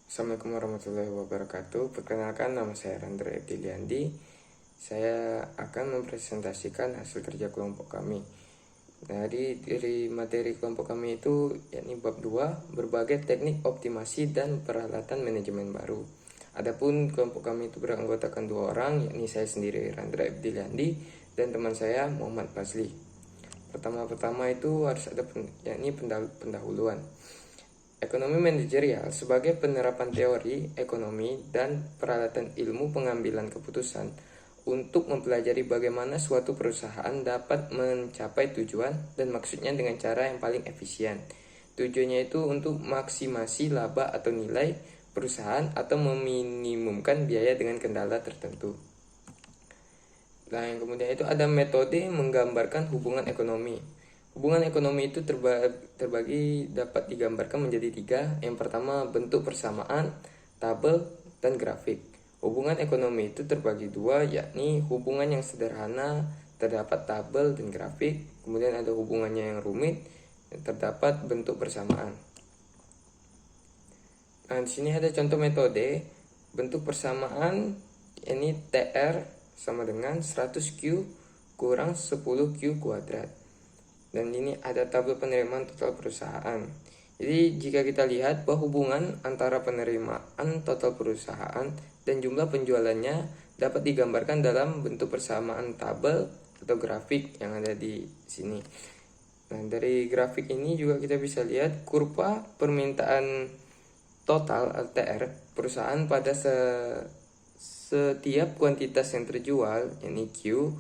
Assalamualaikum warahmatullahi wabarakatuh. Perkenalkan, nama saya Randra Epdiliandi. Saya akan mempresentasikan hasil kerja kelompok kami. Dari materi kelompok kami itu yakni bab 2, berbagai teknik optimasi dan peralatan manajemen baru. Adapun kelompok kami itu beranggotakan 2 orang, yakni saya sendiri Randra Epdiliandi dan teman saya Muhammad Fazli. Pertama itu harus ada yakni pendahuluan. Ekonomi manajerial sebagai penerapan teori ekonomi dan peralatan ilmu pengambilan keputusan untuk mempelajari bagaimana suatu perusahaan dapat mencapai tujuan dan maksudnya dengan cara yang paling efisien. Tujuannya itu untuk maksimasi laba atau nilai perusahaan atau meminimumkan biaya dengan kendala tertentu. Nah, yang kemudian itu ada metode menggambarkan hubungan ekonomi. Hubungan ekonomi itu terbagi dapat digambarkan menjadi 3. Yang pertama, bentuk persamaan, tabel, dan grafik. Hubungan ekonomi itu terbagi 2, yakni hubungan yang sederhana, terdapat tabel dan grafik. Kemudian ada hubungannya yang rumit, terdapat bentuk persamaan. Nah, di sini ada contoh metode bentuk persamaan, ini TR sama dengan 100Q kurang 10Q kuadrat. Dan ini ada tabel penerimaan total perusahaan. Jadi jika kita lihat bahwa hubungan antara penerimaan total perusahaan dan jumlah penjualannya dapat digambarkan dalam bentuk persamaan tabel atau grafik yang ada di sini. Nah, dari grafik ini juga kita bisa lihat kurva permintaan total (TR) perusahaan pada setiap kuantitas yang terjual, yakni Q.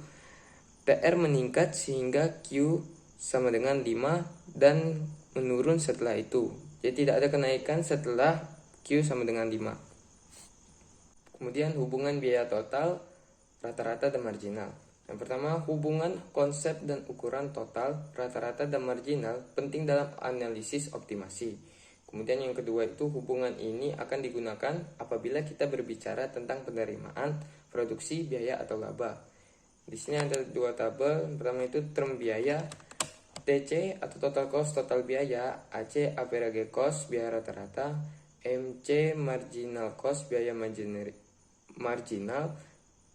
TR meningkat sehingga Q sama dengan 5 dan menurun setelah itu. Jadi tidak ada kenaikan setelah Q sama dengan 5. Kemudian hubungan biaya total, rata-rata dan marginal. Yang pertama, hubungan konsep dan ukuran total, rata-rata dan marginal penting dalam analisis optimasi. Kemudian yang kedua itu hubungan ini akan digunakan apabila kita berbicara tentang penerimaan, produksi, biaya atau laba. Di sini ada 2 tabel. Pertama itu term biaya, TC atau total cost total biaya, AC average cost biaya rata-rata, MC marginal cost biaya marginal,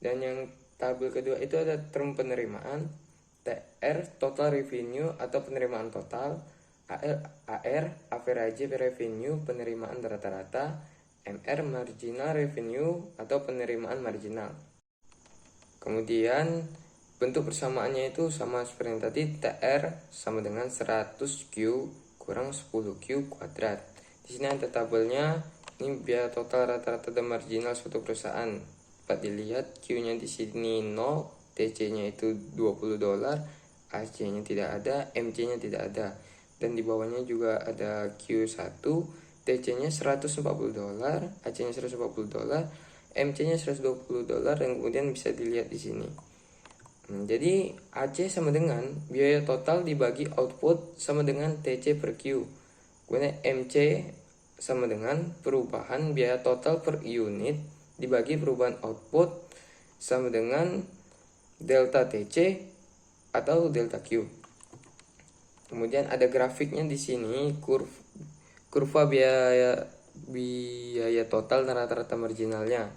dan yang tabel kedua itu ada term penerimaan, TR total revenue atau penerimaan total, AR average revenue penerimaan rata-rata, MR marginal revenue atau penerimaan marginal. Kemudian bentuk persamaannya itu sama seperti yang tadi, TR sama dengan 100Q kurang 10Q kuadrat. Di sini ada tabelnya, ini biaya total rata-rata dan marginal suatu perusahaan. Dapat dilihat Q-nya di sini 0, TC-nya itu $20, AC-nya tidak ada, MC-nya tidak ada. Dan di bawahnya juga ada Q1, TC-nya $140, AC-nya $140, MC-nya $120, yang kemudian bisa dilihat di sini. Jadi AC sama dengan biaya total dibagi output sama dengan TC per Q. Kemudian MC sama dengan perubahan biaya total per unit dibagi perubahan output sama dengan delta TC atau delta Q. Kemudian ada grafiknya di sini, kurva biaya total dan rata-rata marginalnya.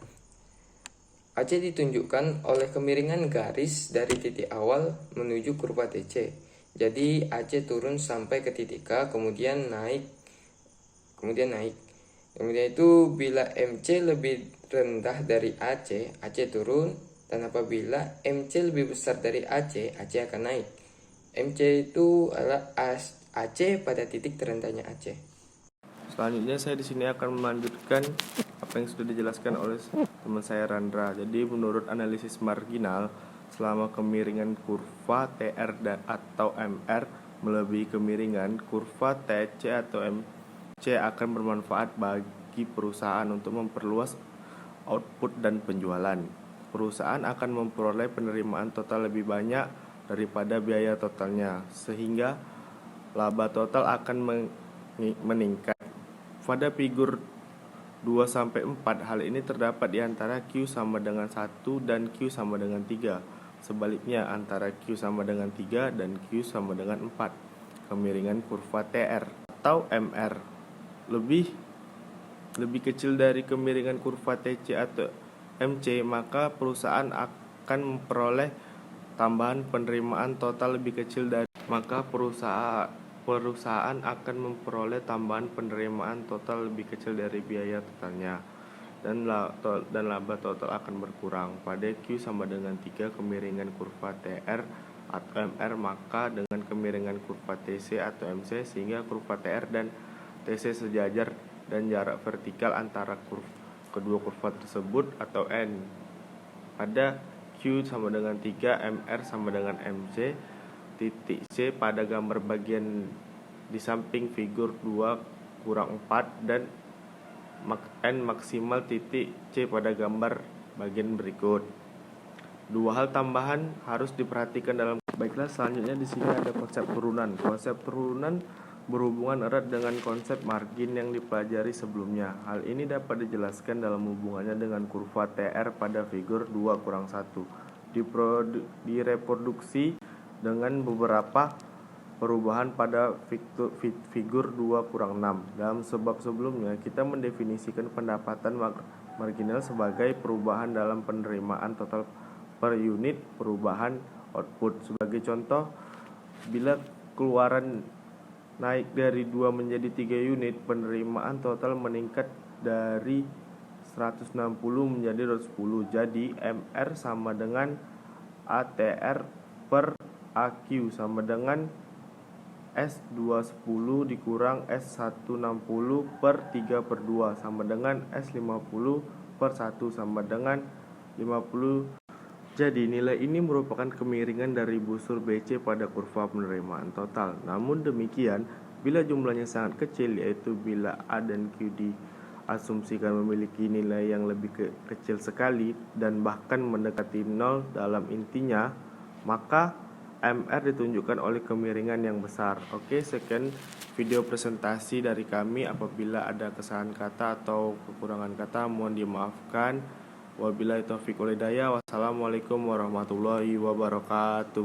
AC ditunjukkan oleh kemiringan garis dari titik awal menuju kurva TC. Jadi AC turun sampai ke titik K, kemudian naik. Kemudian itu bila MC lebih rendah dari AC, AC turun, dan apabila MC lebih besar dari AC, AC akan naik. MC itu adalah AC pada titik terendahnya AC. Selanjutnya saya di sini akan melanjutkan apa yang sudah dijelaskan oleh teman saya Randra. Jadi menurut analisis marginal, selama kemiringan kurva TR atau MR melebihi kemiringan kurva TC atau MC akan bermanfaat bagi perusahaan untuk memperluas output dan penjualan. Perusahaan akan memperoleh penerimaan total lebih banyak daripada biaya totalnya, sehingga laba total akan meningkat. Pada figur 2-4, hal ini terdapat di antara Q sama dengan 1 dan Q sama dengan 3. Sebaliknya, antara Q sama dengan 3 dan Q sama dengan 4. Kemiringan kurva TR atau MR lebih lebih kecil dari kemiringan kurva TC atau MC, maka perusahaan akan memperoleh tambahan penerimaan total lebih kecil dari perusahaan akan memperoleh tambahan penerimaan total lebih kecil dari biaya totalnya, dan laba total akan berkurang. Pada Q sama dengan 3 kemiringan kurva TR atau MR, maka dengan kemiringan kurva TC atau MC, sehingga kurva TR dan TC sejajar dan jarak vertikal antara kedua kurva tersebut atau N. Pada Q sama dengan 3, MR sama dengan MC, titik C pada gambar bagian di samping figur 2 kurang 4 dan N maksimal titik C pada gambar bagian berikut. Dua hal tambahan harus diperhatikan dalam. Baiklah, selanjutnya di sini ada konsep turunan. Konsep turunan berhubungan erat dengan konsep margin yang dipelajari sebelumnya. Hal ini dapat dijelaskan dalam hubungannya dengan kurva TR pada figur 2-1. Direproduksi dengan beberapa perubahan pada figur 2-6. Dalam sebab sebelumnya, kita mendefinisikan pendapatan marginal sebagai perubahan dalam penerimaan total per unit perubahan output. Sebagai contoh, bila keluaran naik dari 2 menjadi 3 unit, penerimaan total meningkat dari 160 menjadi 210. Jadi MR sama dengan ATR per AQ sama dengan S210 dikurang S160 per 3/2 sama dengan S50 per 1 sama dengan 50. Jadi nilai ini merupakan kemiringan dari busur BC pada kurva penerimaan total. Namun demikian, bila jumlahnya sangat kecil, yaitu bila A dan Q diasumsikan memiliki nilai yang lebih kecil sekali dan bahkan mendekati 0 dalam intinya, maka MR ditunjukkan oleh kemiringan yang besar. Oke, sekian video presentasi dari kami. Apabila ada kesalahan kata atau kekurangan kata, mohon dimaafkan. Wabillahi taufiq wal hidayah. Wassalamualaikum warahmatullahi wabarakatuh.